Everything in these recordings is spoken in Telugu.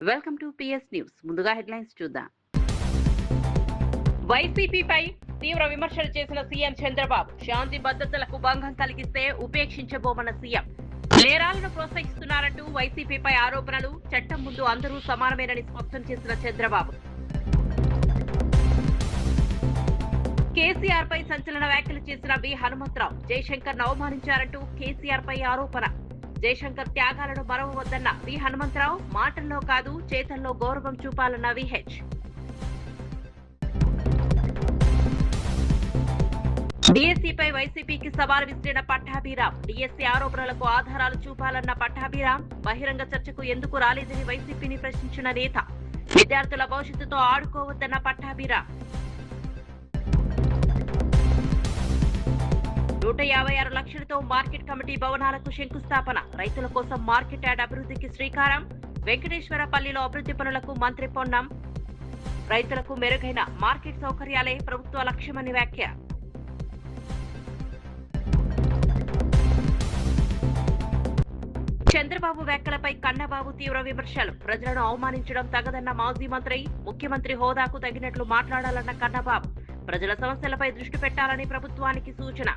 Welcome to PS news. ముందుగా హెడ్లైన్స్ చూద్దాం. వైసీపీపై తీవ్ర విమర్శలు చేసిన సీఎం చంద్రబాబు. శాంతి భద్రతలకు భంగం కలిగిస్తే ఉపేక్షించబోమన్న సీఎం. నేరాలను ప్రోత్సహిస్తున్నారంటూ వైసీపీపై ఆరోపణలు. చట్టం ముందు అందరూ సమానమేనని స్పష్టం చేసిన చంద్రబాబు. కేసీఆర్ పై సంచలన వ్యాఖ్యలు చేసిన వి హనుమంతరావు. జయశంకర్ అవమానించారంటూ కేసీఆర్ పై ఆరోపణ. జయశంకర్ త్యాగాలను మరవవద్దన్న వి హనుమంతరావు. మాటల్లో కాదు చేతల్లో గౌరవం చూపాలన్న విహెచ్. డిఎస్సీపై వైసీపీకి సవాల్ విసిరిన పట్టాభిరామ్. డిఎస్సీ ఆరోపణలకు ఆధారాలు చూపాలన్న పట్టాభిరామ్. బహిరంగ చర్చకు ఎందుకు రాలేదని వైసీపీని ప్రశ్నించిన నేత. విద్యార్థుల భవిష్యత్తుతో ఆడుకోవద్దన్న పట్టాభిరామ్. 156 లక్షలతో మార్కెట్ కమిటీ భవనాలకు శంకుస్థాపన. రైతుల కోసం మార్కెట్ యార్డ్ అభివృద్ధికి శ్రీకారం. వెంకటేశ్వరపల్లిలో అభివృద్ధి పనులకు మంత్రి పొన్నం. రైతులకు మెరుగైన మార్కెట్ సౌకర్యాలే ప్రభుత్వ లక్ష్యమని వ్యాఖ్య. చంద్రబాబు వ్యాఖ్యలపై కన్నబాబు తీవ్ర విమర్శలు. ప్రజలను అవమానించడం తగదన్న మాజీ మంత్రి. ముఖ్యమంత్రి హోదాకు తగినట్లు మాట్లాడాలన్న కన్నబాబు. ప్రజల సమస్యలపై దృష్టి పెట్టాలని ప్రభుత్వానికి సూచన.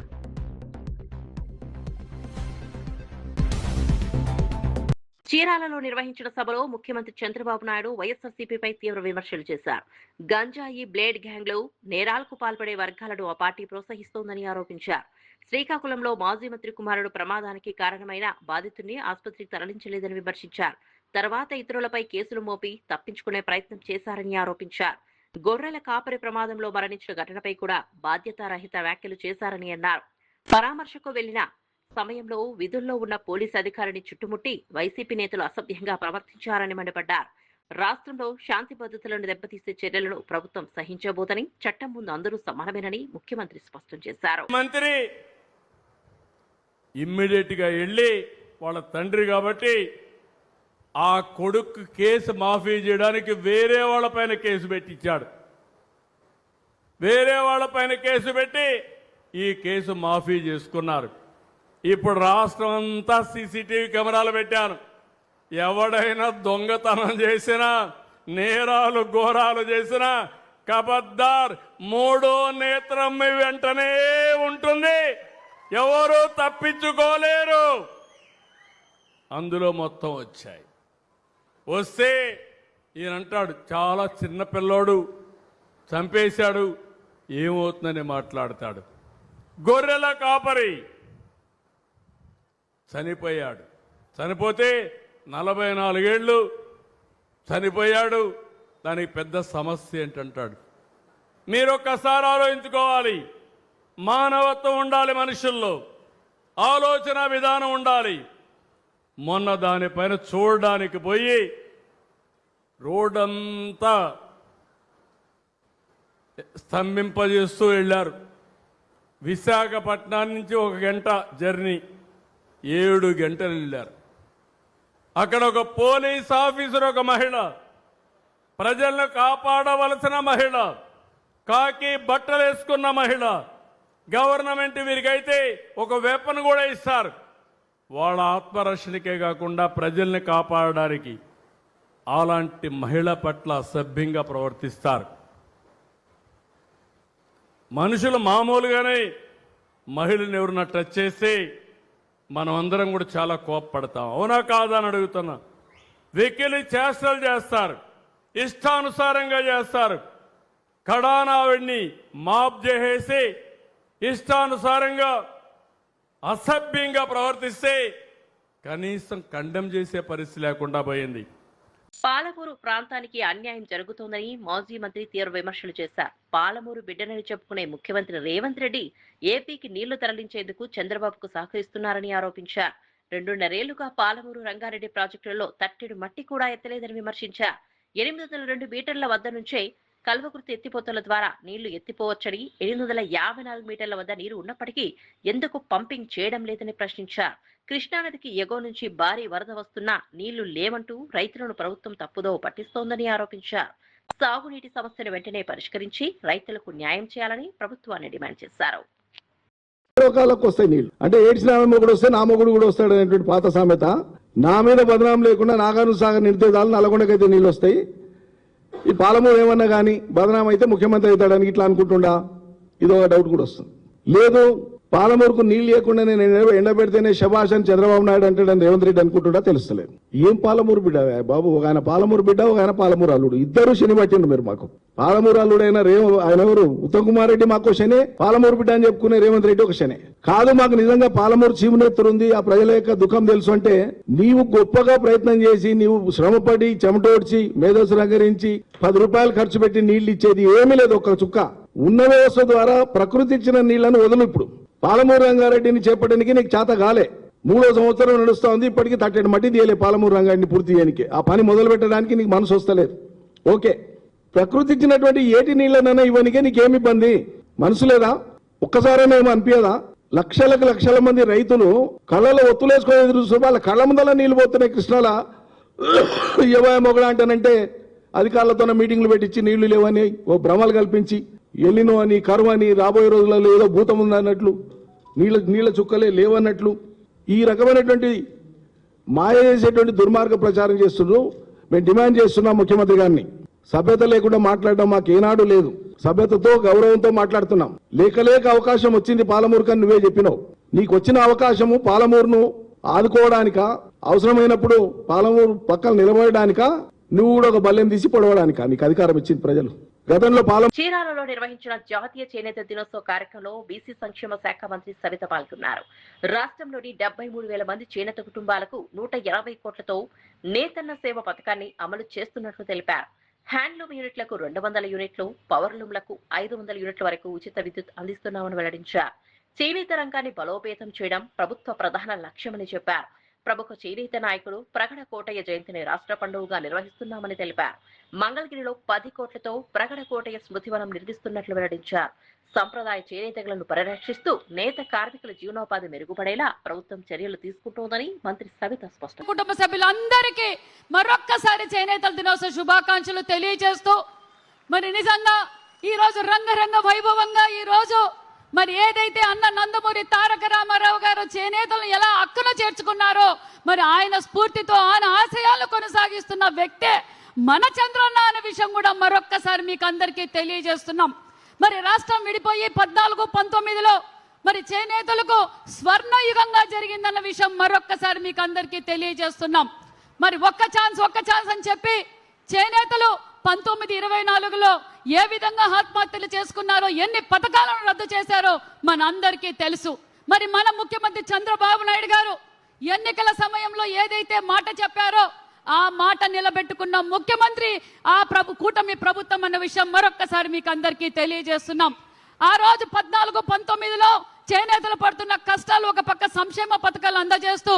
చీరాలలో నిర్వహించిన సభలో ముఖ్యమంత్రి చంద్రబాబు నాయుడు వైఎస్ఆర్సీపీపై తీవ్ర విమర్శలు చేశారు. గంజాయి, బ్లేడ్ గ్యాంగ్లు, నేరాలకు పాల్పడే వర్గాలను ఆ పార్టీ ప్రోత్సహిస్తోందని ఆరోపించారు. శ్రీకాకుళంలో మాజీ మంత్రి కుమారుడు ప్రమాదానికి కారణమైన బాధితుడిని ఆసుపత్రికి తరలించలేదని విమర్శించారు. తర్వాత ఇతరులపై కేసులు మోపి తప్పించుకునే ప్రయత్నం చేశారని ఆరోపించారు. గొర్రెల కాపరి ప్రమాదంలో మరణించిన ఘటనపై కూడా బాధ్యతారహిత వ్యాఖ్యలు చేశారని అన్నారు. పరామర్శకు వెళ్లిన సమయంలో విధుల్లో ఉన్న పోలీసు అధికారిని చుట్టుముట్టి వైసీపీ నేతలు అసభ్యంగా ప్రవర్తించారని మండిపడ్డారు. రాష్ట్రంలో శాంతి భద్రతలను దెబ్బతీసే చర్యలను ప్రభుత్వం సహించబోదని, చట్టం ముందు అందరూ సమానమేనని ముఖ్యమంత్రి స్పష్టం చేశారు. మంత్రి ఇమ్మీడియట్ గా వెళ్లి వాళ్ళ తండ్రి కాబట్టి ఆ కొడుకు కేసు మాఫీ చేయడానికి వేరే వాళ్ళపైన కేసు పెట్టించాడు. వేరే వాళ్ళపైన కేసు పెట్టి ఈ కేసు మాఫీ చేసుకున్నారు. ఇప్పుడు రాష్ట్రం అంతా సీసీటీవీ కెమెరాలు పెట్టాను. ఎవడైనా దొంగతనం చేసినా, నేరాలు ఘోరాలు చేసినా కబద్దార్, మూడో నేత్రం మీ వెంటనే ఉంటుంది. ఎవరు తప్పించుకోలేరు. అందులో మొత్తం వచ్చాయి. వస్తే ఈయనంటాడు చాలా చిన్న పిల్లోడు చంపేశాడు, ఏమవుతుందని మాట్లాడతాడు. గొర్రెల కాపరి చనిపోయాడు. చనిపోతే 44 ఏళ్ళు చనిపోయాడు. దానికి పెద్ద సమస్య ఏంటంటాడు. మీరు ఒక్కసారి ఆలోచించుకోవాలి. మానవత్వం ఉండాలి, మనుషుల్లో ఆలోచన విధానం ఉండాలి. మొన్న దానిపైన చూడడానికి పోయి రోడ్డంతా స్తంభింపజేస్తూ వెళ్ళారు. విశాఖపట్నం నుంచి 1 గంట జర్నీ, 7 గంటలు వెళ్ళారు. అక్కడ ఒక పోలీస్ ఆఫీసర్, ఒక మహిళ, ప్రజలను కాపాడవలసిన మహిళ, కాకి బట్టలు వేసుకున్న మహిళ. గవర్నమెంట్ వీరికైతే ఒక వెపన్ కూడా ఇస్తారు. వాళ్ళ ఆత్మరక్షణకే కాకుండా ప్రజల్ని కాపాడడానికి. అలాంటి మహిళ పట్ల అసభ్యంగా ప్రవర్తిస్తారు. మనుషులు మామూలుగానే మహిళని ఎవరన్నా టచ్ చేస్తే మనం అందరం కూడా చాలా కోప్పడతాం. అవునా కాదా అని అడుగుతున్నా. వెకిలి చేష్టలు చేస్తారు, ఇష్టానుసారంగా చేస్తారు. కడానావిడిని మాప్ చేసేసి ఇష్టానుసారంగా అసభ్యంగా ప్రవర్తిస్తే కనీసం కండెం చేసే పరిస్థితి లేకుండా పోయింది. పాలమూరు ప్రాంతానికి అన్యాయం జరుగుతోందని మాజీ మంత్రి తీవ్ర విమర్శలు చేశారు. పాలమూరు బిడ్డనని చెప్పుకునే ముఖ్యమంత్రి రేవంత్ రెడ్డి ఏపీకి నీళ్లు తరలించేందుకు చంద్రబాబుకు సహకరిస్తున్నారని ఆరోపించారు. 2.5 ఏళ్లుగా పాలమూరు రంగారెడ్డి ప్రాజెక్టులలో తట్టెడు మట్టి కూడా ఎత్తలేదని విమర్శించారు. 802 మీటర్ల వద్ద నుంచే కల్వకుర్తి ఎత్తిపోతల ద్వారా నీళ్లు ఎత్తిపోవచ్చని, 854 మీటర్ల వద్ద నీరు ఉన్నప్పటికీ ఎందుకు పంపింగ్ చేయడం లేదని ప్రశ్నించారు. కృష్ణానదికి ఎగువ నుంచి భారీ వరద వస్తున్నా నీళ్లు లేవంటూ రైతులను ప్రభుత్వం తప్పుదో పట్టిస్తోందని ఆరోపించారు. సాగునీటి సమస్యను వెంటనే పరిష్కరించి రైతులకు న్యాయం చేయాలని ప్రభుత్వాన్ని డిమాండ్ చేశారు. రకాలకు వస్తాయి నీళ్లు. అంటే ఏడ్చిన మొగుడు వస్తే నా మొగుడు కూడా వస్తాడు అనేటువంటి పాత సామెత నా మీద బదనాం లేకుండా నాగార్జున సాగర్ నిండితే చాలు నల్లగొండకైతే నీళ్ళు వస్తాయి. ఈ పాలమూరు ఏమన్నా కానీ బదనాం అయితే ముఖ్యమంత్రి అవుతాడని ఇట్లా అనుకుంటుండా, ఇది ఒక డౌట్ కూడా వస్తుంది. లేదు పాలమూరుకు నీళ్ళు లేకుండా నేను ఎండబెడితేనే శభాష్ అని చంద్రబాబు నాయుడు అంటాడని రేవంత్ రెడ్డి అనుకుంటుండా తెలుస్తలేదు. ఏం పాలమూరు బిడ్డ బాబు, ఒక ఆయన పాలమూరు బిడ్డ, ఒక ఆయన పాలమూరు అల్లుడు, ఇద్దరు శని పట్టిండు మీరు మాకు. పాలమూరు అల్లుడు అయిన ఆయన ఎవరు ఉత్తమ్ కుమార్ రెడ్డి మాకు శనే, పాలమూరు బిడ్డ అని చెప్పుకునే రేవంత్ రెడ్డి ఒక శనే కాదు. మాకు నిజంగా పాలమూరు చీమునెత్తురుంది, ఆ ప్రజల యొక్క దుఃఖం తెలుసు అంటే నీవు గొప్పగా ప్రయత్నం చేసి నీవు శ్రమపడి చెమటోడ్చి మేధస్సు రంగరించి 10 రూపాయలు ఖర్చు పెట్టి నీళ్లు ఇచ్చేది ఏమీ లేదు. ఒక్క చుక్క ఉన్న వ్యవస్థ ద్వారా ప్రకృతి ఇచ్చిన నీళ్లను వదులు. ఇప్పుడు పాలమూరు రంగారెడ్డిని చేపట్టడానికి నీకు చేత కాలే, 3వ సంవత్సరం నడుస్తా ఉంది, ఇప్పటికీ తట్టెడు మట్టి తీయలే పాలమూరు రంగారెడ్డిని పూర్తి చేయడానికి. ఆ పని మొదలు పెట్టడానికి నీకు మనసు వస్తలేదు. ఓకే, ప్రకృతి ఇచ్చినటువంటి ఏటి నీళ్లనైనా ఇవ్వనికే నీకేమి ఇబ్బంది, మనసు లేదా? ఒక్కసారైనా ఏమో అనిపించదా? లక్షల మంది రైతులు కళ్ళలో ఒత్తులేసుకొని ఎదురు చూస్తూ వాళ్ళ కళ్ళ ముందల నీళ్లు పోతున్నాయి కృష్ణాల. ఎవయ మొగడా అంటానంటే అధికారులతో మీటింగ్లు పెట్టించి నీళ్లు లేవని ఓ భ్రమలు కల్పించి ఎల్లినో అని కరువు అని రాబోయే రోజులలో ఏదో భూతం ఉందన్నట్లు నీళ్ల చుక్కలే లేవన్నట్లు ఈ రకమైనటువంటి మాయ చేసేటువంటి దుర్మార్గ ప్రచారం చేస్తున్నారు. మేము డిమాండ్ చేస్తున్నాం ముఖ్యమంత్రి గారిని, సభ్యత లేకుండా మాట్లాడడం మాకు ఏనాడు లేదు, సభ్యతతో గౌరవంతో మాట్లాడుతున్నాం. లేక అవకాశం వచ్చింది పాలమూరు కని నువ్వే చెప్పినావు. నీకు వచ్చిన అవకాశము పాలమూరును ఆదుకోవడానిక, అవసరమైనప్పుడు పాలమూరు పక్కన నిలబడడానిక, నువ్వు కూడా ఒక బల్లెం తీసి పొడవడానిక నీకు అధికారం ఇచ్చింది ప్రజలు? గతంలో చీరాలలో నిర్వహించిన జాతీయ చేనేత దినోత్సవ కార్యక్రమంలో బీసీ సంక్షేమ శాఖ మంత్రి సవిత పాల్గొన్నారు. రాష్ట్రంలోని 73,000 మంది చేనేత కుటుంబాలకు 180 కోట్లతో నేతన్న సేవ పథకాన్ని అమలు చేస్తున్నట్లు తెలిపారు. హ్యాండ్లూమ్ యూనిట్లకు 200 యూనిట్లు, పవర్ లూమ్లకు 500 యూనిట్ల వరకు ఉచిత విద్యుత్ అందిస్తున్నామని వెల్లడించారు. చేనేత రంగాన్ని బలోపేతం చేయడం ప్రభుత్వ ప్రధాన లక్ష్యమని చెప్పారు. ప్రముఖ చేనేత నాయకుడు ప్రగడ కోటయ్య జయంతిని రాష్ట్ర పండుగగా నిర్వహిస్తున్నామని తెలిపారు. మంగళగిరిలో 10 కోట్లతో ప్రగడ కోటయ్య స్మృతివనం నిర్మిస్తున్నట్లు వెల్లడించారు. సంప్రదాయ చేనేతలను పరిరక్షిస్తూ నేత కార్మికుల జీవనోపాధి మెరుగుపడేలా ప్రభుత్వం చర్యలు తీసుకుంటోందని మంత్రి సవిత స్పష్టం. కుటుంబ సభ్యులందరికీ మరొక్కసారి చేనేతల దినోత్సవ శుభాకాంక్షలు తెలియజేస్తూ మరి నిజంగా ఈ రోజు రంగరంగ వైభవంగా ఈ రోజు మరి ఏదైతే అన్న నందమూరి తారక రామారావు గారు చేనేతలను ఎలా అక్కన చేర్చుకున్నారో మరి ఆయన స్ఫూర్తితో ఆయన ఆశయాలు కొనసాగిస్తున్న వ్యక్తే మన చంద్రన్న అనే విషయం కూడా మరొక్కసారి మీకు అందరికీ తెలియజేస్తున్నాం. మరి రాష్ట్రం విడిపోయి 14-19లో మరి చేనేతలకు స్వర్ణయుగంగా జరిగిందన్న విషయం మరొక్కసారి మీకు అందరికీ తెలియజేస్తున్నాం. మరి ఒక్క ఛాన్స్ అని చెప్పి చేనేతలు 1924లో ఏ విధంగా ఆత్మహత్యలు చేసుకున్నారో, ఎన్ని పథకాలను రద్దు చేశారో మన అందరికీ తెలుసు. మరి మన ముఖ్యమంత్రి చంద్రబాబు నాయుడు గారు ఎన్నికల సమయంలో ఏదైతే మాట చెప్పారో ఆ మాట నిలబెట్టుకున్న ముఖ్యమంత్రి ఆ కూటమి ప్రభుత్వం అన్న విషయం మరొక్కసారి మీకు అందరికీ తెలియజేస్తున్నాం. ఆ రోజు 14-19లో చేనేతలు పడుతున్న కష్టాలు ఒక పక్క సంక్షేమ పథకాలు అందజేస్తూ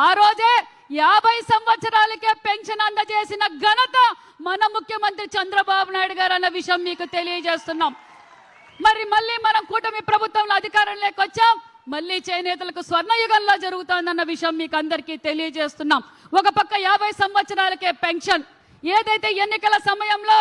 ఆ రోజే 50 సంవత్సరాలకే పెన్షన్ అందజేసిన ఘనత మన ముఖ్యమంత్రి చంద్రబాబు నాయుడు గారు అన్న విషయం మీకు తెలియజేస్తున్నాం. మరి మళ్ళీ మనం కూటమి ప్రభుత్వంలో అధికారంలోకి వచ్చాం, మళ్ళీ చేనేతలకు స్వర్ణయుగంలో జరుగుతోందన్న విషయం మీకు అందరికీ తెలియజేస్తున్నాం. ఒక పక్క 50 సంవత్సరాలకే పెన్షన్, ఏదైతే ఎన్నికల సమయంలో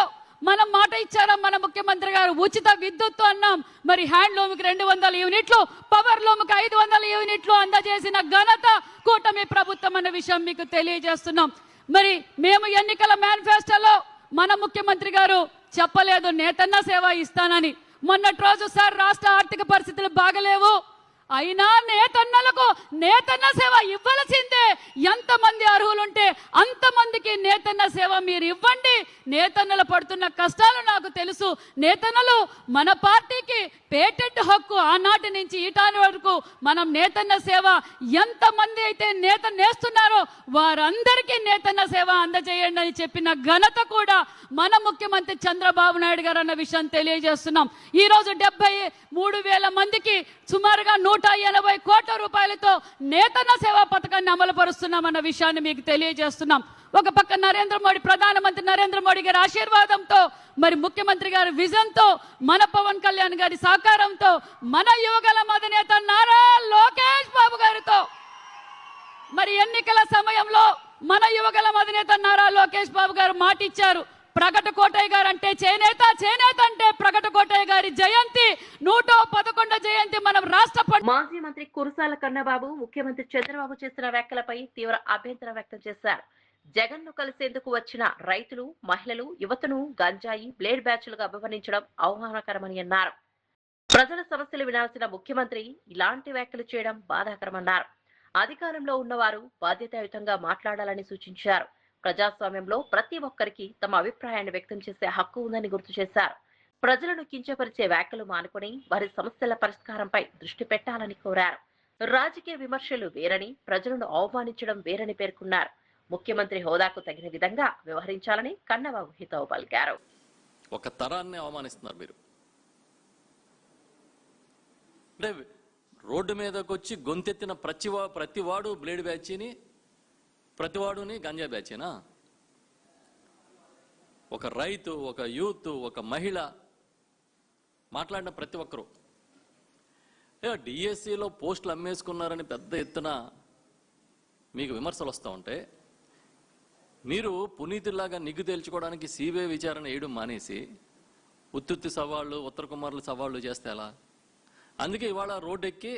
మనం మాట ఇచ్చారో మన ముఖ్యమంత్రి గారు ఉచిత విద్యుత్తు అన్నాం. మరి హ్యాండ్లూమ్కి 200 యూనిట్లు, పవర్ లూమ్కి 500 యూనిట్లు అందజేసిన ఘనత కూటమి ప్రభుత్వం అన్న విషయం మీకు తెలియజేస్తున్నాం. మరి మేము ఎన్నికల మేనిఫెస్టోలో మన ముఖ్యమంత్రి గారు చెప్పలేదు నేతన్న సేవ ఇస్తానని. మొన్నటి రోజు సార్ రాష్ట్ర ఆర్థిక పరిస్థితులు బాగలేవు, అయినా నేతన్నలకు నేతన్న సేవ ఇవ్వాల్సిందే. ఎంతమంది అర్హులుంటే అంతమందికి నేతన్న సేవ మీరు ఇవ్వండి. నేతన్నలు పడుతున్న కష్టాలు నాకు తెలుసు. నేతన్నలు మన పార్టీకి పేటెంట్ హక్కు, ఆనాటి నుంచి ఈటాని వరకు మనం నేతన్న సేవ ఎంతమంది అయితే నేత నేస్తున్నారో వారందరికీ నేతన్న సేవ అందజేయండి అని చెప్పిన ఘనత కూడా మన ముఖ్యమంత్రి చంద్రబాబు నాయుడు గారు అన్న విషయం తెలియజేస్తున్నాం. ఈ రోజు 73,000 మందికి సుమారుగా 180 కోట్ల రూపాయలతో నేతన్న సేవా పథకాన్ని అమలు పరుస్తున్నామన్న విషయాన్ని మీకు తెలియజేస్తున్నాం. ఒక పక్క ప్రధానమంత్రి నరేంద్ర మోడీ గారి ఆశీర్వాదంతో మరి ముఖ్యమంత్రి గారి విజన్తో మన పవన్ కళ్యాణ్ గారి సహకారంతో మన యువగల అధినేత నారా లోకేష్ బాబు గారితో మరి ఎన్నికల సమయంలో మన యువగల అధినేత నారా లోకేష్ బాబు గారు మాట ఇచ్చారు ప్రగట కోటయ్య గారు అంటే చేనేత, చేనేత అంటే ప్రగట కోటయ్య గారి జయంతి 111వ జయంతి మనం రాష్ట్ర మాజీ మంత్రి కురసాల కన్నబాబు ముఖ్యమంత్రి చంద్రబాబు చేసిన వ్యాఖ్యలపై తీవ్ర అభ్యంతరం వ్యక్తం చేశారు. జగన్ ను కలిసేందుకు వచ్చిన రైతులు, మహిళలు, యువతను గంజాయి, బ్లేడ్ బ్యాచ్లుగా అభివర్ణించడం అవమానకరమని అన్నారు. ప్రజల సమస్యలు వినాల్సిన ముఖ్యమంత్రి ఇలాంటి వ్యాఖ్యలు చేయడం బాధాకరమన్నారు. అధికారంలో ఉన్నవారు బాధ్యతాయుతంగా మాట్లాడాలని సూచించారు. ప్రజాస్వామ్యంలో ప్రతి ఒక్కరికి తమ అభిప్రాయాన్ని వ్యక్తం చేసే హక్కు ఉందని గుర్తు చేశారు. ప్రజలను కించపరిచే వ్యాఖ్యలు మానుకొని వారి సమస్యల పరిష్కారంపై దృష్టి పెట్టాలని కోరారు. రాజకీయ విమర్శలు వేరని, ప్రజలను అవమానించడం వేరని పేర్కొన్నారు. ముఖ్యమంత్రి హోదాకు తగిన విధంగా వ్యవహరించాలని కన్నబాబు హితవు పలికారు. ఒక తరాన్ని అవమానిస్తున్నారు మీరు. అంటే రోడ్డు మీదకి వచ్చి గొంతెత్తిన ప్రతివాడు బ్లేడ్ బ్యాచిని, ప్రతివాడుని గంజా బ్యాచేనా? ఒక రైతు, ఒక యూత్, ఒక మహిళ మాట్లాడిన ప్రతి ఒక్కరూ డిఎస్సిలో పోస్టులు అమ్మేసుకున్నారని పెద్ద ఎత్తున మీకు విమర్శలు వస్తూ ఉంటే, మీరు పునీతుల్లాగా నిగ్గు తేల్చుకోవడానికి సిబిఐ విచారణ వేయడం మానేసి ఉత్తుత్తి సవాళ్ళు, ఉత్తర కుమారుల సవాళ్ళు చేస్తే ఎలా? అందుకే ఇవాళ రోడ్డు ఎక్కి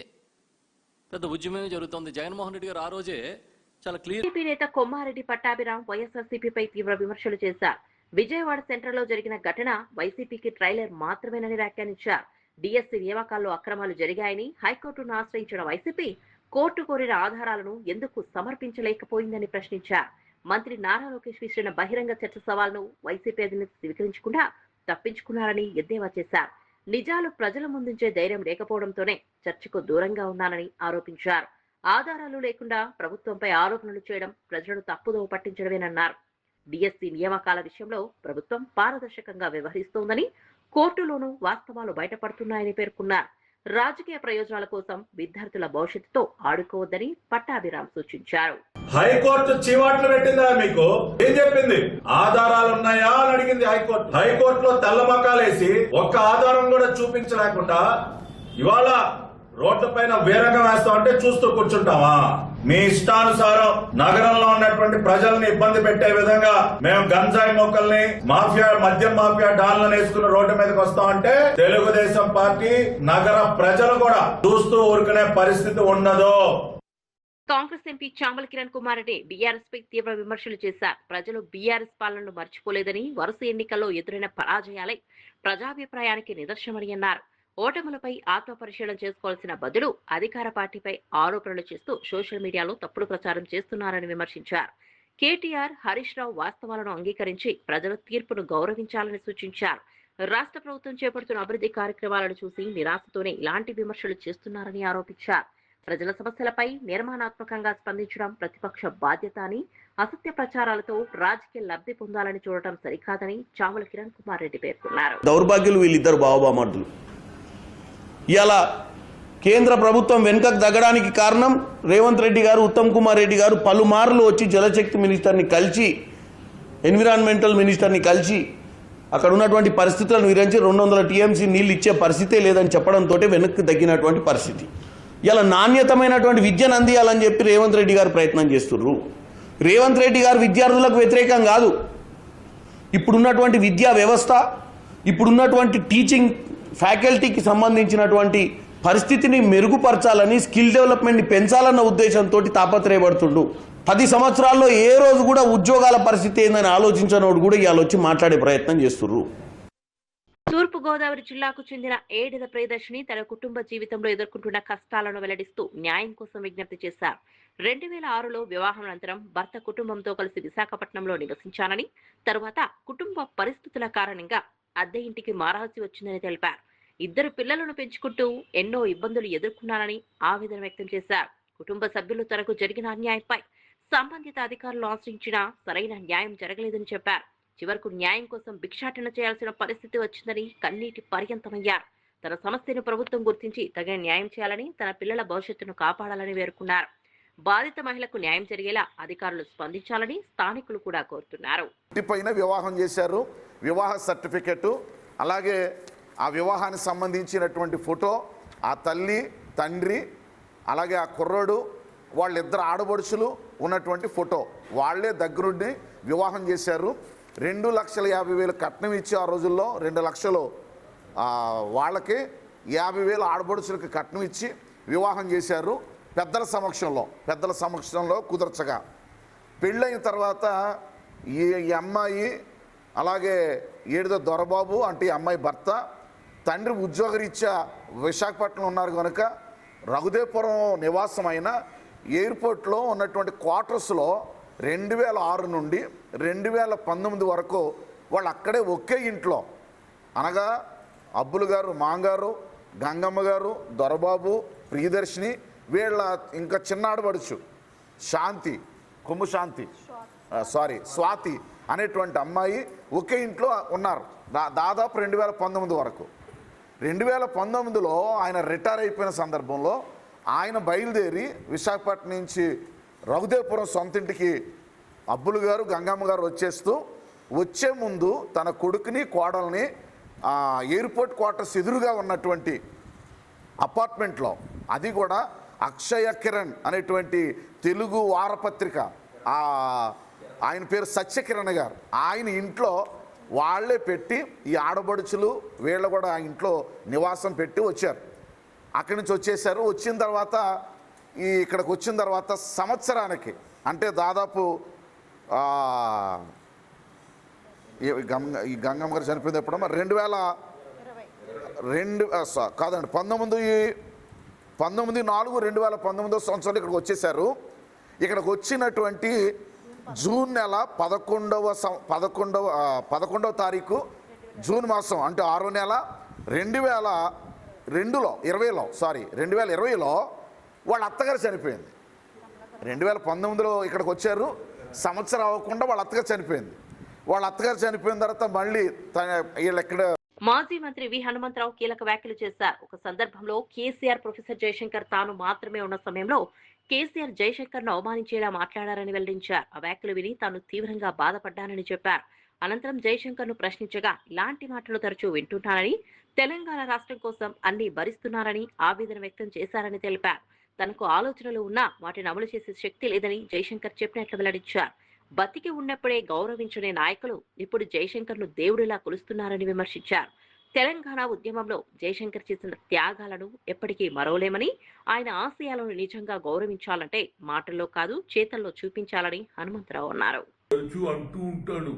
పెద్ద ఉద్యమమే జరుగుతుంది. జగన్మోహన్ రెడ్డి గారు ఆ రోజే చాలా క్లియర్. టీడీపీ నేత కొమ్మారెడ్డి పట్టాభిరాం వైఎస్ఆర్సీపీపై తీవ్ర విమర్శలు చేశారు. విజయవాడ సెంటర్ లో జరిగిన ఘటన వైసీపీకి ట్రైలర్ మాత్రమేనని వ్యాఖ్యానించారు. డిఎస్సీ నియామకాల్లో అక్రమాలు జరిగాయని హైకోర్టును ఆశ్రయించిన వైసీపీ కోర్టు కోరిన ఆధారాలను ఎందుకు సమర్పించలేకపోయిందని ప్రశ్నించారు. మంత్రి నారా లోకేష్ విసిరిన బహిరంగ చర్చ సవాల్ను వైసీపీ అధినేత స్వీకరించకుండా తప్పించుకున్నారని ఎద్దేవా చేశారు. నిజాలు ప్రజల ముందుంచే ధైర్యం లేకపోవడంతోనే చర్చకు దూరంగా ఉన్నానని ఆరోపించారు. ఆధారాలు లేకుండా ప్రభుత్వంపై ఆరోపణలు చేయడం ప్రజలను తప్పుదోవ పట్టించడమేనన్నారు. డిఎస్సీ నియామకాల విషయంలో ప్రభుత్వం పారదర్శకంగా వ్యవహరిస్తోందని, కోర్టులోనూ వాస్తవాలు బయటపడుతున్నాయని పేర్కొన్నారు. రాజకీయ ప్రయోజనాల కోసం విద్యార్థుల భవిష్యత్తుతో ఆడుకోవద్దని పట్టాభిరాం సూచించారు. హైకోర్టు చీవాట్లు పెట్టిందా? మీకు ఏం చెప్పింది? ఆధారాలు ఉన్నాయా అని అడిగింది హైకోర్టు. హైకోర్టులో తెల్లమకాలేసి ఒక్క ఆధారం కూడా చూపించలేకుండా ఇవాళ రోడ్ల పైన వేరంగా వేస్తామంటే చూస్తూ కూర్చుంటామా? మీ ఇష్టానుసారం నగరంలో ఉన్నటువంటి ప్రజల్ని ఇబ్బంది పెట్టే విధంగా మేము గంజాయి మొక్కల్ని, మాఫియా, మద్యం మాఫియా డాన్లను వేసుకుని రోడ్డు మీదకి వస్తామంటే తెలుగుదేశం పార్టీ, నగర ప్రజలు కూడా చూస్తూ ఊరుకునే పరిస్థితి ఉండదు. కాంగ్రెస్ ఎంపీ చామల కిరణ్ కుమార్ రెడ్డి బీఆర్ఎస్ పై తీవ్ర విమర్శలు చేశారు. ప్రజలు బీఆర్ఎస్ పాలనను మర్చిపోలేదని, వరుస ఎన్నికల్లో ఎదురైన పరాజయాలే ప్రజాభిప్రాయానికి నిదర్శనమని అన్నారు. ఓటములపై ఆత్మ పరిశీలన చేసుకోవాల్సిన బదులు అధికార పార్టీపై ఆరోపణలు చేస్తూ సోషల్ మీడియాలో తప్పుడు ప్రచారం చేస్తున్నారని విమర్శించారు. కేటీఆర్, హరీష్ రావు వాస్తవాలను అంగీకరించి ప్రజల తీర్పును గౌరవించాలని సూచించారు. రాష్ట్ర ప్రభుత్వం చేపడుతున్న అభివృద్ధి కార్యక్రమాలను చూసి నిరాశతోనే ఇలాంటి విమర్శలు చేస్తున్నారని ఆరోపించారు. ప్రజల సమస్యలపై నిర్మాణాత్మకంగా స్పందించడం ప్రతిపక్ష బాధ్యత అని, అసత్య ప్రచారాలతో రాజకీయ లబ్ధి పొందాలని చూడటం సరికాదని చామల కిరణ్ కుమార్ రెడ్డి పేర్కొన్నారు. దౌర్భాగ్యులు వీళ్ళిద్దరు బావబామర్దులు. ఇలా కేంద్ర ప్రభుత్వం వెనుకకు తగ్గడానికి కారణం రేవంత్ రెడ్డి గారు, ఉత్తమ్ కుమార్ రెడ్డి గారు పలుమార్లు వచ్చి జలశక్తి మినిస్టర్ని కలిసి, ఎన్విరాన్మెంటల్ మినిస్టర్ని కలిసి అక్కడ ఉన్నటువంటి పరిస్థితులను వివరించి 200 టీఎంసీ నీళ్ళు ఇచ్చే పరిస్థితే లేదని చెప్పడంతో వెనక్కి తగ్గినటువంటి పరిస్థితి. ఇలా నాణ్యతమైనటువంటి విద్యను అందియాలని చెప్పి రేవంత్ రెడ్డి గారు ప్రయత్నం చేస్తున్నారు. రేవంత్ రెడ్డి గారు విద్యార్థులకు వ్యతిరేకం కాదు. ఇప్పుడున్నటువంటి విద్యా వ్యవస్థ, ఇప్పుడున్నటువంటి టీచింగ్ ఫ్యాకల్టీకి సంబంధించినటువంటి పరిస్థితిని మెరుగుపరచాలని, స్కిల్ డెవలప్మెంట్ని పెంచాలన్న ఉద్దేశంతో తాపత్రయపడుతుండు. 10 సంవత్సరాల్లో ఏ రోజు కూడా ఉద్యోగాల పరిస్థితి ఏందని ఆలోచించినోడు కూడా ఇవాళ వచ్చి మాట్లాడే ప్రయత్నం చేస్తున్నారు. తూర్పు గోదావరి జిల్లాకు చెందిన ఏడేళ్ల ప్రియదర్శిని తన కుటుంబ జీవితంలో ఎదుర్కొంటున్న కష్టాలను వెల్లడిస్తూ న్యాయం కోసం విజ్ఞప్తి చేశారు. 2006లో వివాహం అనంతరం భర్త కుటుంబంతో కలిసి విశాఖపట్నంలో నివసించానని, తరువాత కుటుంబ పరిస్థితుల కారణంగా అద్దె ఇంటికి మారాల్సి వచ్చిందని తెలిపారు. 2 పిల్లలను పెంచుకుంటూ ఎన్నో ఇబ్బందులు ఎదుర్కొన్నానని ఆవేదన వ్యక్తం చేశారు. కుటుంబ సభ్యులు తనకు జరిగిన అన్యాయంపై సంబంధిత అధికారులు ఆశ్రయించినా సరైన న్యాయం జరగలేదని చెప్పారు. చివరకు న్యాయం కోసం భిక్షాటన చేయాల్సిన పరిస్థితి వచ్చిందని కన్నీటి పర్యంతమయ్యారు. తన సమస్యను ప్రభుత్వం గుర్తించి తగిన న్యాయం చేయాలని, తన పిల్లల భవిష్యత్తును కాపాడాలని పేర్కొన్నారు. బాధిత మహిళకు న్యాయం జరిగేలా అధికారులు స్పందించాలని స్థానికులు కూడా కోరుతున్నారు. వివాహం చేశారు, వివాహ సర్టిఫికెట్, అలాగే ఆ వివాహానికి సంబంధించినటువంటి ఫోటో, ఆ తల్లి, తండ్రి, అలాగే ఆ కుర్రోడు, వాళ్ళిద్దరు ఆడపడుచులు ఉన్నటువంటి ఫోటో, వాళ్లే దగ్గరుండి వివాహం చేశారు. 2,50,000 కట్నం ఇచ్చి ఆ రోజుల్లో 2 లక్షలు వాళ్ళకి 50,000 ఆడబడుచులకి కట్నం ఇచ్చి వివాహం చేశారు పెద్దల సమక్షంలో కుదర్చగా. పెళ్ళైన తర్వాత ఈ అమ్మాయి అలాగే ఏడుదో దొరబాబు అంటే ఈ అమ్మాయి భర్త తండ్రి ఉద్యోగరీత్యా విశాఖపట్నం ఉన్నారు కనుక రఘుదేపురం నివాసం అయిన ఎయిర్పోర్ట్లో ఉన్నటువంటి క్వార్టర్స్లో 2006 నుండి 2019 వరకు వాళ్ళు అక్కడే ఒకే ఇంట్లో అనగా అబ్బులు గారు మాంగారు గంగమ్మ గారు దొరబాబు ప్రియదర్శిని వీళ్ళ ఇంకా చిన్నాడబడుచు శాంతి కొమ్ము శాంతి స్వాతి అనేటువంటి అమ్మాయి ఒకే ఇంట్లో ఉన్నారు దాదాపు 2019 వరకు. 2019లో ఆయన రిటైర్ అయిపోయిన సందర్భంలో ఆయన బయలుదేరి విశాఖపట్నం నుంచి రఘుదేపురం సొంతింటికి అబ్బులు గారు గంగమ్మ గారు వచ్చే ముందు తన కొడుకుని కోడల్ని ఎయిర్పోర్ట్ క్వార్టర్స్ ఎదురుగా ఉన్నటువంటి అపార్ట్మెంట్లో, అది కూడా అక్షయ కిరణ్ అనేటువంటి తెలుగు వారపత్రిక ఆయన పేరు సత్యకిరణ్ గారు, ఆయన ఇంట్లో వాళ్ళే పెట్టి ఈ ఆడబడుచులు వీళ్ళు కూడా ఆ ఇంట్లో నివాసం పెట్టి వచ్చారు. అక్కడి నుంచి వచ్చేసారు. ఇక్కడికి వచ్చిన తర్వాత సంవత్సరానికి అంటే దాదాపు ఈ గంగమ్మ గారు చనిపోయింది ఎప్పుడమ్మా 19/4/2019 సంవత్సరంలో ఇక్కడికి వచ్చేసారు. ఇక్కడికి వచ్చినటువంటి జూన్ నెల 11వ తారీఖు జూన్ మాసం అంటే 6వ నెల 2020లో వాళ్ళ అత్తగారు చనిపోయింది. 2019లో ఇక్కడికి వచ్చారు, సంవత్సరం అవ్వకుండా వాళ్ళ అత్తగారు చనిపోయింది. వాళ్ళ అత్తగారు చనిపోయిన తర్వాత మళ్ళీ వీళ్ళు ఎక్కడ మాజీ మంత్రి వి హనుమంతరావు కీలక వ్యాఖ్యలు చేశారు. ఒక సందర్భంలో కేసీఆర్ ప్రొఫెసర్ జయశంకర్ తాను మాత్రమే ఉన్న సమయంలో కేసీఆర్ జయశంకర్ ను అవమానించేలా మాట్లాడారని వెల్లడించారు. ఆ వ్యాఖ్యలు విని తాను తీవ్రంగా బాధపడ్డానని చెప్పారు. అనంతరం జయశంకర్ ను ప్రశ్నించగా ఇలాంటి మాటలు తరచూ వింటున్నానని, తెలంగాణ రాష్ట్రం కోసం అన్ని భరిస్తున్నారని ఆవేదన వ్యక్తం చేశారని తెలిపారు. తనకు ఆలోచనలు ఉన్నా వాటిని అమలు చేసే శక్తి లేదని జయశంకర్ చెప్పినట్లు వెల్లడించారు. బతికి ఉన్నప్పుడే గౌరవించని నాయకులు ఇప్పుడు జయశంకర్ ను దేవుడిలా కొలుస్తున్నారని విమర్శించారు. తెలంగాణ ఉద్యమంలో జయశంకర్ చేసిన త్యాగాలను ఎప్పటికీ మరవలేమని, ఆయన ఆశయాలను నిజంగా గౌరవించాలంటే మాటల్లో కాదు చేతల్లో చూపించాలని హనుమంతరావు అన్నారు. అంటూ ఉంటాడు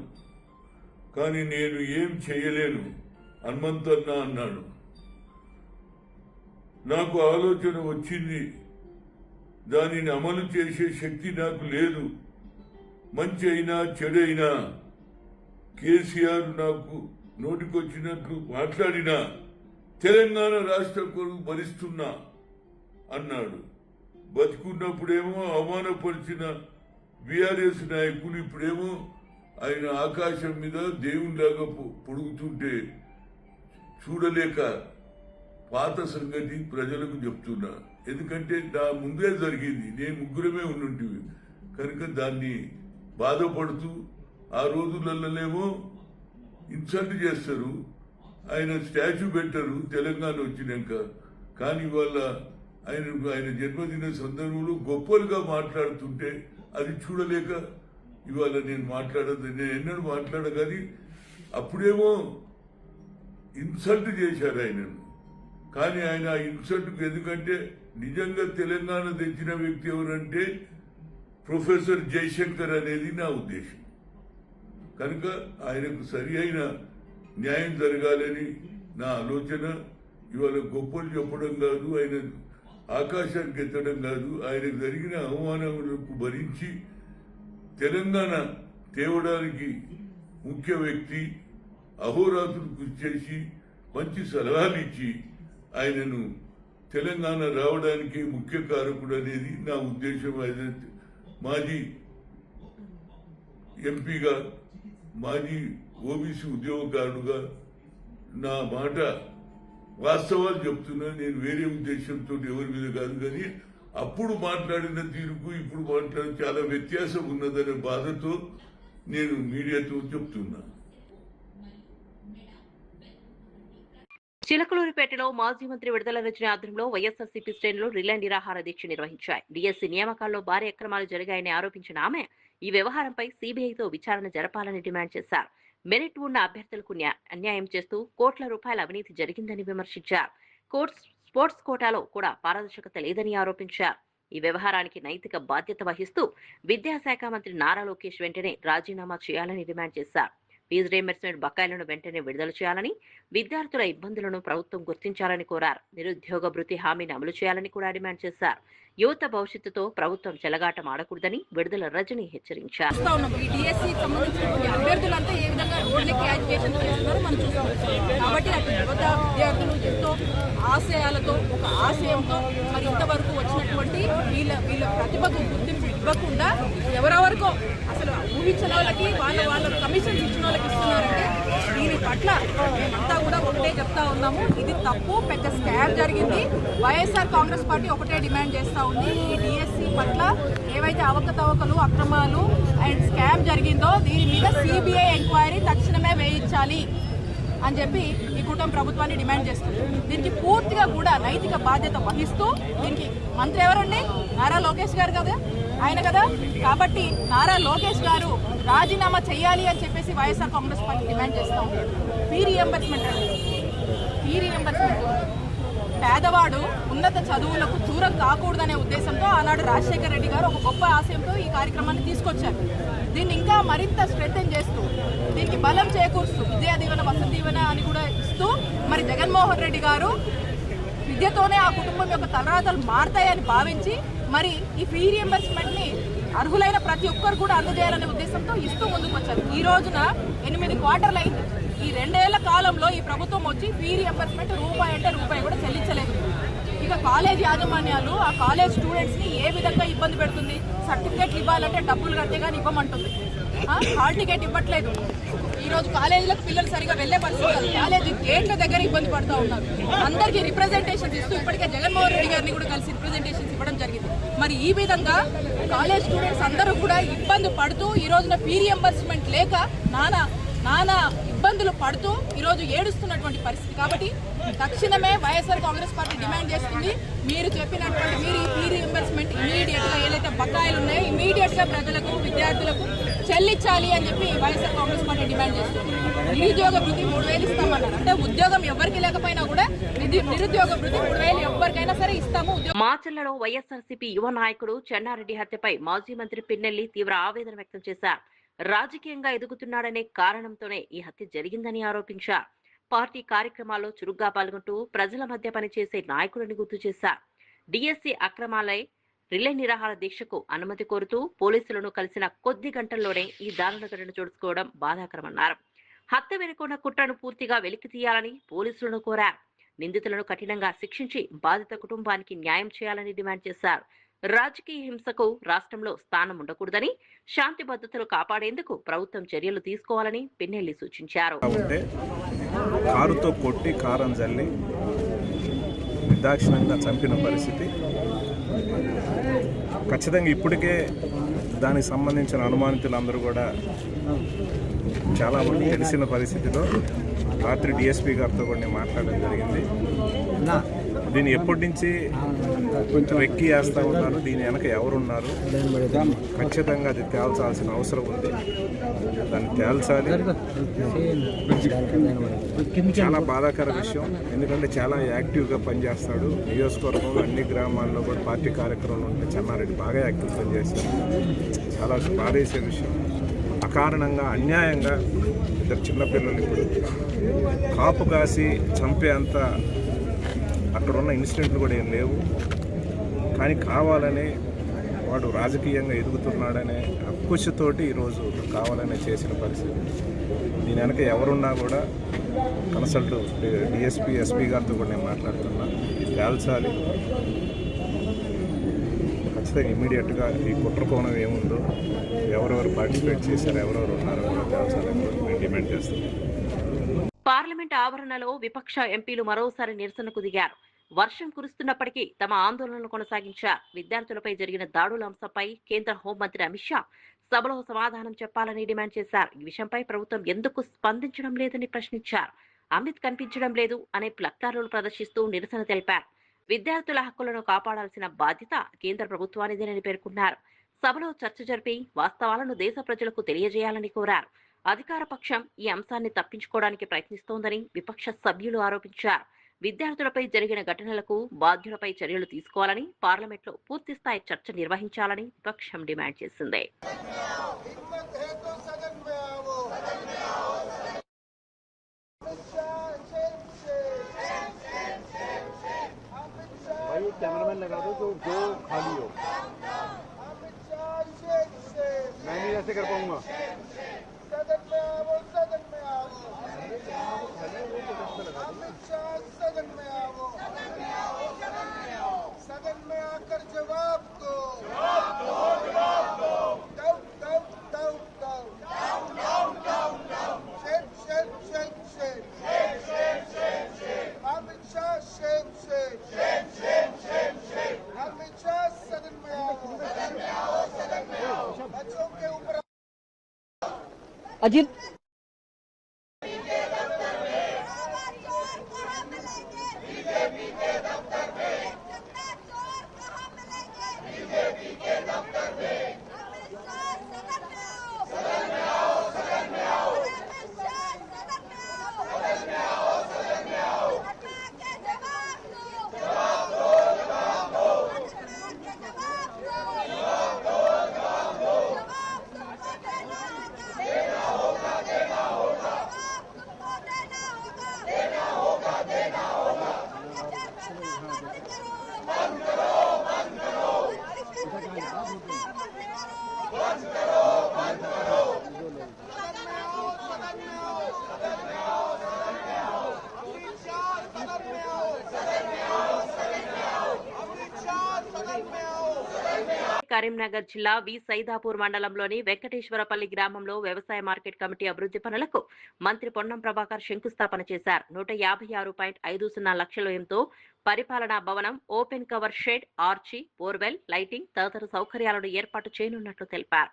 కానీ నేను ఏం చేయలేను హనుమంతన్న అన్నాడు. నాకు ఆలోచన వచ్చింది, దానిని అమలు చేసే శక్తి నాకు లేదు. మంచి అయినా చెడైనా కేసీఆర్ నాకు నోటికొచ్చినట్లు మాట్లాడినా తెలంగాణ రాష్ట్ర కొరకు భరిస్తున్నా అన్నాడు. బతుకున్నప్పుడేమో అవమానపరిచిన బీఆర్ఎస్ నాయకులు ఇప్పుడేమో ఆయన ఆకాశం మీద దేవునిలాగా పొడుగుతుంటే చూడలేక పాత సంగతి ప్రజలకు చెప్తున్నా. ఎందుకంటే నా ముందే జరిగింది, నేను ముగ్గురమే ఉన్నట్టు కనుక దాన్ని బాధపడుతూ ఆ రోజులలోనేమో ఇన్సల్ట్ చేస్తారు, ఆయన స్టాచ్యూ పెట్టరు తెలంగాణ వచ్చినాక. కానీ వాళ్ళ ఆయన జన్మదిన సందర్భంలో గొప్పలుగా మాట్లాడుతుంటే అది చూడలేక ఇవాళ నేను ఎన్నడూ మాట్లాడ కానీ అప్పుడేమో ఇన్సల్ట్ చేశారు ఆయనను. కానీ ఆయన ఆ ఇన్సల్ట్కు ఎందుకంటే నిజంగా తెలంగాణ తెచ్చిన వ్యక్తి ఎవరంటే ప్రొఫెసర్ జయశంకర్ అనేది నా ఉద్దేశం. కనుక ఆయనకు సరి అయిన న్యాయం జరగాలని నా ఆలోచన. ఇవాళ గొప్పలు చెప్పడం కాదు, ఆయన ఆకాశానికి ఎత్తడం కాదు, ఆయనకు జరిగిన అవమానములకు భరించి తెలంగాణ తేవడానికి ముఖ్య వ్యక్తి అహోరాత్రులు కృషి చేసి మంచి సలహాలు ఇచ్చి ఆయనను తెలంగాణ రావడానికి ముఖ్య కారకుడు అనేది నా ఉద్దేశం. ఆయన మాజీ ఎంపీగా, మాజీ ఓబీసీ ఉద్యోగకారుడుగా నా మాట వాస్తవాలు చెప్తున్నా. నేను వేరే ఉద్దేశంతో ఎవరి మీద కాదు, కానీ అప్పుడు మాట్లాడిన తీరుకు ఇప్పుడు మాట్లాడిన చాలా వ్యత్యాసం ఉన్నదనే బాధతో నేను మీడియాతో చెప్తున్నా. చిలకలూరిపేటలో మాజీ మంత్రి విడుదల రచన ఆధ్వర్యంలో వైఎస్ఆర్సీపీ శ్రేణులు రిలే నిరాహార దీక్ష నిర్వహించాయి. డిఎస్సీ నియామకాల్లో భారీ అక్రమాలు జరిగాయని ఆరోపించిన ఆమె ఈ వ్యవహారంపై సీబీఐతో విచారణ జరపాలని డిమాండ్ చేశారు. మెరిట్ ఉన్న అభ్యర్థులకు అన్యాయం చేస్తూ కోట్ల రూపాయల అవినీతి జరిగిందని విమర్శించారు. స్పోర్ట్స్ కోటాలో కూడా పారదర్శకత లేదని ఆరోపించారు. ఈ వ్యవహారానికి నైతిక బాధ్యత వహిస్తూ విద్యాశాఖ మంత్రి నారా లోకేష్ వెంటనే రాజీనామా చేయాలని డిమాండ్ చేశారు. ఫీజు రీయింబర్స్మెంట్ బకాయిలను వెంటనే విడుదల చేయాలని, విద్యార్థుల ఇబ్బందులను ప్రభుత్వం గుర్తించాలని కోరారు. నిరుద్యోగ భృతి హామీని అమలు చేయాలని కూడా డిమాండ్ చేశారు. యువత భవిష్యత్తుతో ప్రభుత్వం చెలగాటం ఆడకూడదని విడుదల రజని హెచ్చరించారు. ఈ డిఎస్సి సంబంధించినటువంటి అభ్యర్థులంతా ఏ విధంగా రోడ్లకి యాజిటేషన్ చేస్తున్నారో మనం చూస్తాం. కాబట్టి అటు యువత విద్యార్థులు ఎంతో ఆశయాలతో, ఒక ఆశయంతో మరి ఇంతవరకు వచ్చినటువంటి వీళ్ళ ప్రతిభకు గుర్తింపు ఇవ్వకుండా ఎవరెవరికో అసలు ఊహించిన వాళ్ళకి వాళ్ళ కమిషన్స్ ఇచ్చిన వాళ్ళకి ఇస్తున్నారంటే దీని పట్ల మేమంతా కూడా ఒకటే చెప్తా ఉన్నాము. ఇది తప్పు, పెద్ద స్కామ్ జరిగింది. వైఎస్ఆర్ కాంగ్రెస్ పార్టీ ఒకటే డిమాండ్ చేస్తా ఉంది. ఈ డిఎస్సి పట్ల ఏవైతే అవకతవకలు, అక్రమాలు అండ్ స్కామ్ జరిగిందో దీని మీద సిబిఐ ఎంక్వైరీ తక్షణమే వేయించాలి అని చెప్పి ఈ కూటమి ప్రభుత్వాన్ని డిమాండ్ చేస్తుంది. దీనికి పూర్తిగా కూడా నైతిక బాధ్యత వహిస్తూ, దీనికి మంత్రి ఎవరండి? నారా లోకేష్ గారు కదా, ఆయన కదా. కాబట్టి నారా లోకేష్ గారు రాజీనామా చేయాలి అని చెప్పేసి వైఎస్ఆర్ కాంగ్రెస్ పార్టీ డిమాండ్ చేస్తూ ఉంది. ఫీ రీయింబర్స్మెంట్ అండి, ఫీ రీయింబర్స్మెంట్. పేదవాడు ఉన్నత చదువులకు దూరం కాకూడదనే ఉద్దేశంతో ఆనాడు రాజశేఖర రెడ్డి గారు ఒక గొప్ప ఆశయంతో ఈ కార్యక్రమాన్ని తీసుకొచ్చారు. దీన్ని ఇంకా మరింత స్ట్రెంథెన్ చేస్తూ, దీనికి బలం చేకూరుస్తూ, విద్యా దీవెన, వసతి దీవెన అని కూడా ఇస్తూ మరి జగన్మోహన్ రెడ్డి గారు విద్యతోనే ఆ కుటుంబం యొక్క తలరాతలు మారతాయని భావించి మరి ఈ ఫీ రీయింబర్స్మెంట్ ని అర్హులైన ప్రతి ఒక్కరు కూడా అందజేయాలనే ఉద్దేశంతో ఇస్తూ ముందుకు వచ్చారు. ఈ రోజున 8 క్వార్టర్లు అయింది. ఈ 2 ఏళ్ల కాలంలో ఈ ప్రభుత్వం వచ్చి ఫీ రీయింబర్స్మెంట్ రూపాయి అంటే రూపాయి కూడా చెల్లించలేదు. ఇక కాలేజ్ యాజమాన్యాలు ఆ కాలేజ్ స్టూడెంట్స్ ని ఏ విధంగా ఇబ్బంది పెడుతుంది? సర్టిఫికేట్లు ఇవ్వాలంటే డబ్బులు కడితే కానీ ఇవ్వమంటుంది. హాల్ టికెట్ ఇవ్వట్లేదు. ఈ రోజు కాలేజీలకు పిల్లలు సరిగా వెళ్లే పరిస్థితి, కాలేజీ గేట్ల దగ్గర ఇబ్బంది పడుతూ ఉన్నారు. అందరికీ రిప్రజెంటేషన్స్ ఇస్తూ ఇప్పటికే జగన్మోహన్ రెడ్డి గారిని కూడా కలిసి రిప్రజెంటేషన్స్ ఇవ్వడం జరిగింది. మరి ఈ విధంగా కాలేజ్ స్టూడెంట్స్ అందరూ కూడా ఇబ్బంది పడుతూ ఈ రోజున ఫీ రీయింబర్స్మెంట్ లేక నానా ఇబ్బందులు పడుతూ ఈరోజు ఏడుస్తున్నటువంటి పరిస్థితి. కాబట్టి తక్షణమే వైఎస్ఆర్ కాంగ్రెస్ పార్టీ డిమాండ్ చేస్తుంది, మీరు చెప్పినటువంటి మీరు ఈ ఫీ రీయింబర్స్మెంట్ ఇమీడియట్ గా ఏదైతే బకాయిలు ఉన్నాయో ఇమీడియట్ గా ప్రజలకు, విద్యార్థులకు చెల్లించాలి అని చెప్పి వైఎస్ఆర్ కాంగ్రెస్ పార్టీ డిమాండ్ చేస్తుంది. నిరుద్యోగ భృతి 3000 ఇస్తామన్నారు. అంటే ఉద్యోగం ఎవరికి లేకపోయినా కూడా నిరుద్యోగ భృతి 3000 ఎవరికైనా సరే ఇస్తాము. మాచర్లలో వైఎస్ఆర్సీపీ యువ నాయకుడు చెన్నారెడ్డి హత్యపై మాజీ మంత్రి పిన్నెల్లి తీవ్ర ఆవేదన వ్యక్తం చేశారు. రాజకీయంగా ఎదుగుతున్నాడనే కారణంతోనే ఈ హత్య జరిగిందని ఆరోపించారు. పార్టీ కార్యక్రమాల్లో చురుగ్గా పాల్గొంటూ ప్రజల మధ్య పనిచేసే నాయకుడిని గుర్తు చేశారు. డిఎస్సి అక్రమాలై రిలే నిరాహార దీక్షకు అనుమతి కోరుతూ పోలీసులను కలిసిన కొద్ది గంటల్లోనే ఈ దారుణ ఘటన చూసుకోవడం బాధాకరమన్నారు. హత్య వెనుకున్న కుట్రను పూర్తిగా వెలికి తీయాలని పోలీసులను కోరారు. నిందితులను కఠినంగా శిక్షించి బాధిత కుటుంబానికి న్యాయం చేయాలని డిమాండ్ చేశారు. రాజకీయ హింసకు రాష్ట్రంలో స్థానం ఉండకూడదని, శాంతి భద్రతలు కాపాడేందుకు ప్రభుత్వం చర్యలు తీసుకోవాలని పిన్నెల్లి సూచించారు. కారుతో కొట్టి కారం జల్లి నిర్దాక్షిణంగా చంపిన పరిస్థితి ఖచ్చితంగా ఇప్పటికే దానికి సంబంధించిన అనుమానితులందరూ కూడా చాలామంది తెలిసిన పరిస్థితిలో రాత్రి డిఎస్పీ గారితో కూడా నేను మాట్లాడడం జరిగింది. దీన్ని ఎప్పటి నుంచి రెక్కి వేస్తూ ఉన్నారు, దీని వెనక ఎవరున్నారు, ఖచ్చితంగా అది తేల్చాల్సిన అవసరం ఉంది. దాన్ని తేల్చాలి. చాలా బాధాకర విషయం, ఎందుకంటే చాలా యాక్టివ్గా పనిచేస్తాడు. నియోజకవర్గంలో అన్ని గ్రామాల్లో కూడా పార్టీ కార్యక్రమాలు ఉంటే చెన్నారెడ్డి బాగా యాక్టివ్ పనిచేస్తాడు. చాలా బాధేసే విషయం. అకారణంగా అన్యాయంగా 2 చిన్నపిల్లలు ఇప్పుడు కాపు కాసి చంపే అంత అక్కడున్న ఇన్సిడెంట్లు కూడా ఏం లేవు. కానీ కావాలనే వాడు రాజకీయంగా ఎదుగుతున్నాడనే అక్కుశతోటి ఈరోజు కావాలనే చేసిన పరిస్థితి. దీని వెనక ఎవరున్నా కూడా కన్సల్ట్ డిఎస్పీ, ఎస్పీ గారితో కూడా నేను మాట్లాడుతున్నా. ఇది తేల్చాలి. ఖచ్చితంగా ఇమీడియట్గా ఈ కుట్ర కోణం ఏముందో, ఎవరెవరు పార్టిసిపేట్ చేశారు, ఎవరెవరు ఉన్నారో కూడా తేల్చాలని మేము డిమాండ్ చేస్తున్నాం. పార్లమెంట్ ఆవరణలో విపక్ష ఎంపీలు మరోసారి నిరసనకు దిగారు. వర్షం కురుస్తున్నప్పటికీ తమ ఆందోళనలు కొనసాగించారు. విద్యార్థులపై జరిగిన దాడుల అంశంపై కేంద్ర హోంమంత్రి అమిత్ షా సభలో సమాధానం చెప్పాలని డిమాండ్ చేశారు. ఈ విషయంపై ప్రభుత్వం ఎందుకు స్పందించడం లేదని ప్రశ్నించారు. అమిత్ కనిపించడం లేదు అనే ప్లకార్డులు ప్రదర్శిస్తూ నిరసన తెలిపారు. విద్యార్థుల హక్కులను కాపాడాల్సిన బాధ్యత కేంద్ర ప్రభుత్వానిదేనని పేర్కొన్నారు. సభలో చర్చ జరిపి వాస్తవాలను దేశ ప్రజలకు తెలియజేయాలని కోరారు. అధికార పక్షం ఈ అంశాన్ని తప్పించుకోవడానికి ప్రయత్నిస్తోందని విపక్ష సభ్యులు ఆరోపించారు. విద్యార్థులపై జరిగిన ఘటనలకు బాధ్యులపై చర్యలు తీసుకోవాలని, పార్లమెంట్లో పూర్తిస్థాయి చర్చ నిర్వహించాలని విపక్షం డిమాండ్ చేసింది. कैमरामैन लगा दो तो जो खाली हो, मैं नहीं ऐसे कर पाऊंगा। सदन में आओ, सदन में आओ, सदन में आओ, सदन में आकर जवाब दो, अमित शाह सदन में आओ, बच्चों के ऊपर अजीत కరీంనగర్ జిల్లా వి సైదాపూర్ మండలంలోని వెంకటేశ్వరపల్లి గ్రామంలో వ్యవసాయ మార్కెట్ కమిటీ అభివృద్ధి పనులకు మంత్రి పొన్నం ప్రభాకర్ శంకుస్థాపన చేశారు. 156.50 లక్షల వ్యయంతో పరిపాలనా భవనం, open cover shed, arch, borewell, lighting తదితర సౌకర్యాలను ఏర్పాటు చేయనున్నట్లు తెలిపారు.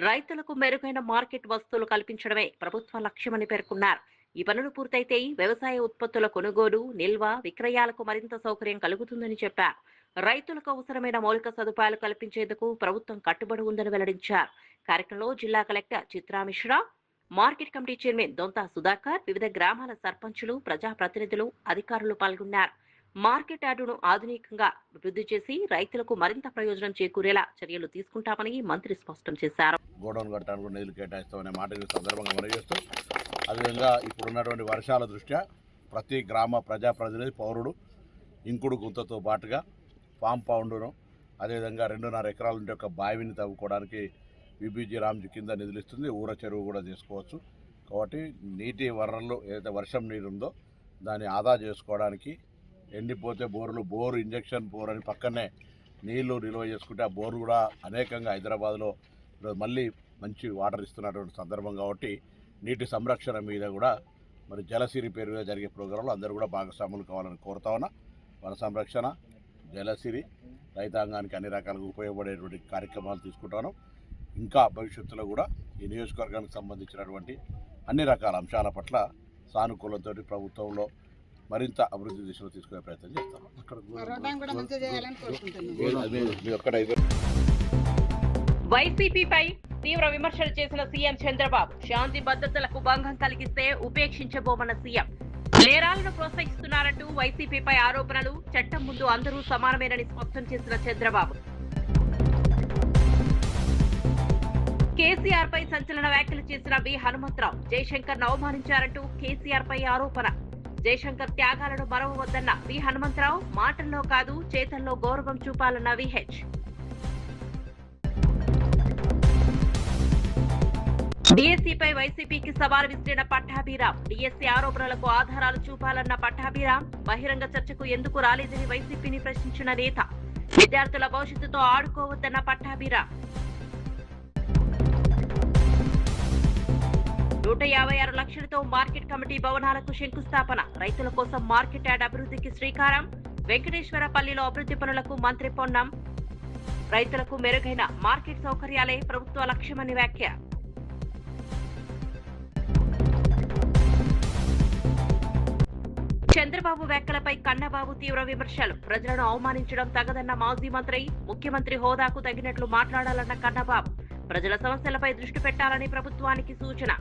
రైతులకు మెరుగైన మార్కెట్ వసతులు కల్పించడమే ప్రభుత్వ లక్ష్యమని పేర్కొన్నారు. ఈ పనులు పూర్తయితే వ్యవసాయ ఉత్పత్తుల కొనుగోలు, నిల్వ, విక్రయాలకు మరింత సౌకర్యం కలుగుతుందని చెప్పారు. రైతులకు అవసరమైన మౌలిక సదుపాయాలు కల్పించేందుకు ప్రభుత్వం కట్టుబడి ఉందని వెల్లడించారు. కార్యక్రమంలో జిల్లా collector Chitra Mishra, market committee chairman Dontha Sudhakar, వివిధ గ్రామాల సర్పంచులు, ప్రజాప్రతినిధులు, అధికారులు పాల్గొన్నారు. మార్కెట్ యార్డును ఆధునికంగా అభివృద్ధి చేసి రైతులకు మరింత ప్రయోజనం చేకూరేలా చర్యలు తీసుకుంటామని మంత్రి స్పష్టం చేశారు. గోడౌన్ కట్టడానికి నిధులు కేటాయిస్తామనే మాట ఈ సందర్భంగా మనవి చేస్తూ, అదేవిధంగా ఇప్పుడున్నటువంటి వర్షాల దృష్ట్యా ప్రతి గ్రామ ప్రజాప్రతినిధి, పౌరుడు ఇంకుడు గుంతతో పాటుగా ఫామ్ పౌండును, అదేవిధంగా 2.5 ఎకరాల నుండి ఒక బావిని తవ్వుకోవడానికి విబిజి రామ్జీ కింద నిధులు ఇస్తుంది. ఊర చెరువు కూడా చేసుకోవచ్చు. కాబట్టి నీటి వనరులు ఏదైతే వర్షం నీరు ఉందో దాన్ని ఆదా చేసుకోవడానికి, ఎండిపోతే బోరు ఇంజెక్షన్ బోర్ అని పక్కనే నీళ్లు నిల్వ చేసుకుంటే ఆ బోరు కూడా అనేకంగా హైదరాబాద్లో మళ్ళీ మంచి వాటర్ ఇస్తున్నటువంటి సందర్భం కాబట్టి నీటి సంరక్షణ మీద కూడా మరి జలసిరి పేరు మీద జరిగే ప్రోగ్రాంలో అందరూ కూడా భాగస్వాములు కావాలని కోరుతా ఉన్నా. వన సంరక్షణ, జలసిరి రైతాంగానికి అన్ని రకాలుగా ఉపయోగపడేటువంటి కార్యక్రమాలు తీసుకుంటాను. ఇంకా భవిష్యత్తులో కూడా ఈ నియోజకవర్గానికి సంబంధించినటువంటి అన్ని రకాల అంశాల పట్ల సానుకూలంతో ప్రభుత్వంలో మరింత అభివృద్ధి దిశలో తీసుకునే ప్రయత్నం చేస్తాను. వైసీపీపై తీవ్ర విమర్శలు చేసిన సీఎం చంద్రబాబు, శాంతి భద్రతలకు భంగం కలిగిస్తే ఉపేక్షించబోమన్న సీఎం, నేరాలను ప్రోత్సహిస్తున్నారంటూ వైసీపీపై ఆరోపణలు, చట్టం ముందు అందరూ సమానమేనని స్పష్టం చేసిన చంద్రబాబు, కేసీఆర్ పై సంచలన వ్యాఖ్యలు చేసిన వి హనుమంతరావు, జయశంకర్ ను అవమానించారంటూ కేసీఆర్ పై ఆరోపణ, జయశంకర్ త్యాగాలను మరవవద్దన్న వి హనుమంతరావు, మాటల్లో కాదు చేతల్లో గౌరవం చూపాలన్న విహెచ్. డిఎస్సీపై వైసీపీకి సవాల్ విసిరిన పట్టాభిరామ్, డిఎస్సీ ఆరోపణలకు ఆధారాలు చూపాలన్న పట్టాభిరామ్, బహిరంగ చర్చకు ఎందుకు రాలేదని వైసీపీని ప్రశ్నించిన నేత, విద్యార్థుల భవిష్యత్తుతో ఆడుకోవద్దన్న పట్టాభిరామ్. 156 లక్షలతో మార్కెట్ కమిటీ భవనాలకు శంకుస్థాపన, రైతుల కోసం మార్కెట్ యార్డ్ అభివృద్ధికి శ్రీకారం, వెంకటేశ్వరపల్లిలో అభివృద్ధి పనులకు మంత్రి పొన్నం, రైతులకు మెరుగైన మార్కెట్ సౌకర్యాలే ప్రభుత్వ లక్ష్యమని వ్యాఖ్య. చంద్రబాబు వ్యాఖ్యలపై కన్నబాబు తీవ్ర విమర్శలు. ప్రజలను అవమానించడం తగదన్న మాజీ మంత్రి, ముఖ్యమంత్రి హోదాకు తగినట్లు మాట్లాడాలన్న కన్నబాబు. ప్రజల సమస్యలపై దృష్టి పెట్టాలని ప్రభుత్వానికి సూచన.